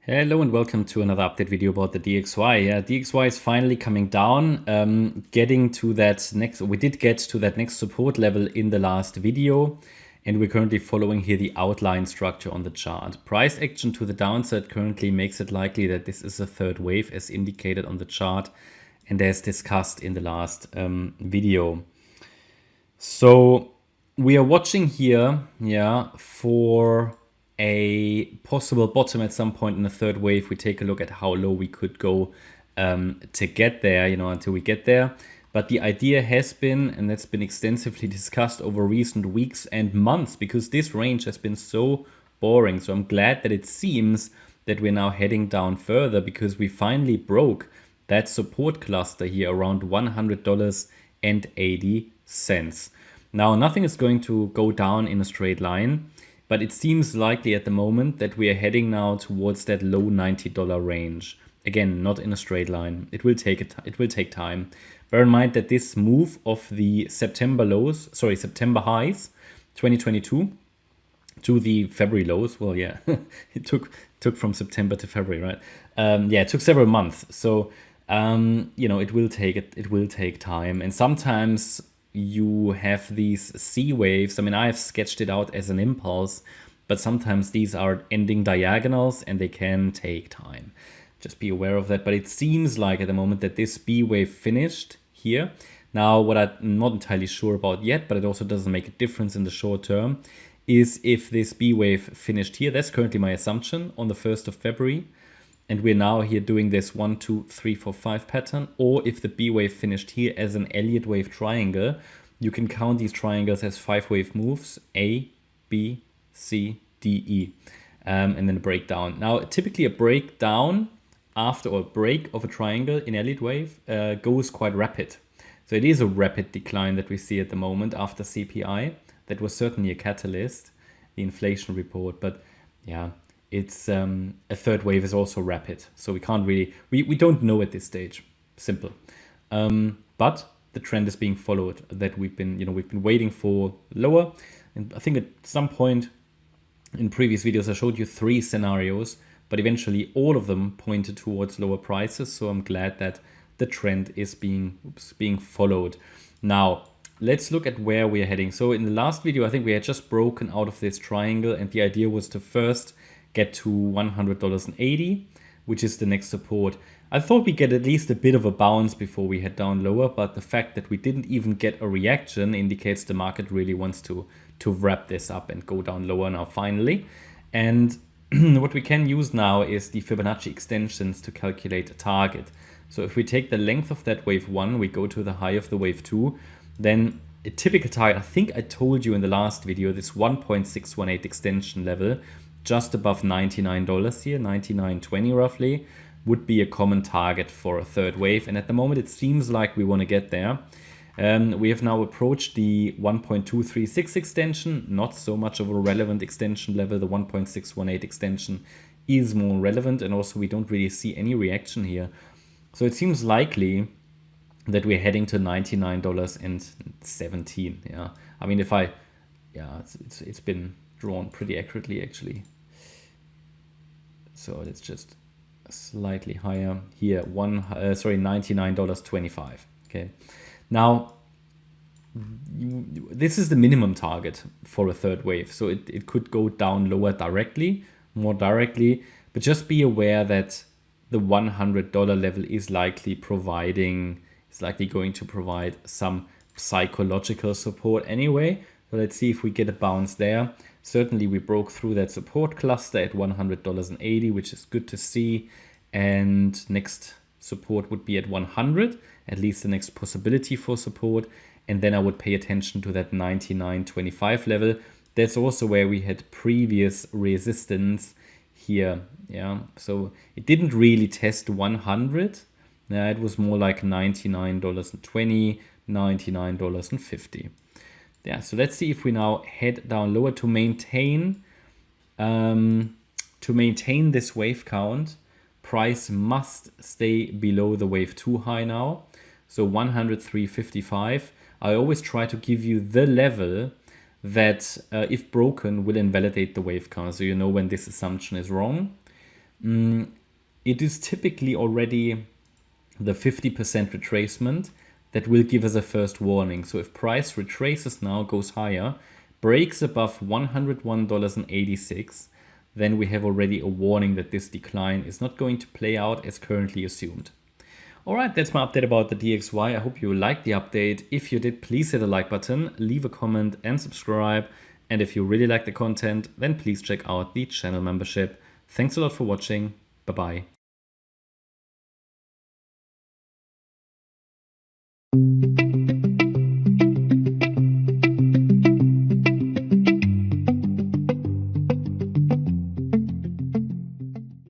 Hello and welcome to another update video about the DXY. Yeah, DXY is finally coming down, getting to that next, we did get to that next support level in the last video, and we're currently following here the outline structure on the chart. Price action to the downside currently makes it likely that this is a third wave as indicated on the chart and as discussed in the last video. So we are watching here, yeah, for a possible bottom at some point in the third wave. We take a look at how low we could go to get there, until we get there. But the idea has been, and that's been extensively discussed over recent weeks and months, because this range has been so boring. So I'm glad that it seems that we're now heading down further, because we finally broke that support cluster here around $100.80. Now, nothing is going to go down in a straight line, but it seems likely at the moment that we are heading now towards that low $90 range. Again, not in a straight line. It will take time. Bear in mind that this move of the September highs, 2022, to the February lows. Well, yeah, it took from September to February, right? Yeah, it took several months. So, it will take time, and sometimes you have these C waves. I mean, I have sketched it out as an impulse, but sometimes these are ending diagonals and they can take time. Just be aware of that. But it seems like at the moment that this B wave finished here. Now, what I'm not entirely sure about yet, but it also doesn't make a difference in the short term, is if this B wave finished here. That's currently my assumption on the 1st of February. And we're now here doing this 1, 2, 3, 4, 5 pattern. Or if the B wave finished here as an Elliott wave triangle, you can count these triangles as 5 wave moves, A, B, C, D, E, and then a breakdown. Now, typically a breakdown after or break of a triangle in Elliott wave goes quite rapid. So it is a rapid decline that we see at the moment after CPI. That was certainly a catalyst, the inflation report, but yeah. It's a third wave is also rapid, so we can't really, we don't know at this stage. Simple, but the trend is being followed that we've been waiting for lower, and I think at some point in previous videos I showed you 3 scenarios, but eventually all of them pointed towards lower prices. So I'm glad that the trend is being followed. Now let's look at where we are heading. So in the last video, I think we had just broken out of this triangle, and the idea was to first get to $100.80, which is the next support. I thought we'd get at least a bit of a bounce before we head down lower, but the fact that we didn't even get a reaction indicates the market really wants to wrap this up and go down lower now finally. And what we can use now is the Fibonacci extensions to calculate a target. So if we take the length of that wave 1, we go to the high of the wave 2, then a typical target, I think I told you in the last video, this 1.618 extension level, just above $99 here, $99.20 roughly, would be a common target for a third wave. And at the moment, it seems like we want to get there. We have now approached the 1.236 extension, not so much of a relevant extension level. The 1.618 extension is more relevant, and also we don't really see any reaction here. So it seems likely that we're heading to $99.17. Yeah, I mean, it's been drawn pretty accurately actually. So it's just slightly higher here, $99.25. Okay, now this is the minimum target for a third wave. So it could go down lower more directly, but just be aware that the $100 level is likely going to provide some psychological support anyway. So let's see if we get a bounce there. Certainly we broke through that support cluster at $100.80, which is good to see. And next support would be at 100, at least the next possibility for support. And then I would pay attention to that 99.25 level. That's also where we had previous resistance here. Yeah, so it didn't really test 100. It was more like $99.20, $99.50. Yeah, so let's see if we now head down lower to maintain this wave count. Price must stay below the wave 2 high now. So 103.55. I always try to give you the level that if broken will invalidate the wave count. So you know when this assumption is wrong. It is typically already the 50% retracement that will give us a first warning. So if price retraces now, goes higher, breaks above $101.86, then we have already a warning that this decline is not going to play out as currently assumed. All right, that's my update about the DXY. I hope you liked the update. If you did, please hit the like button, leave a comment and subscribe. And if you really like the content, then please check out the channel membership. Thanks a lot for watching. Bye-bye.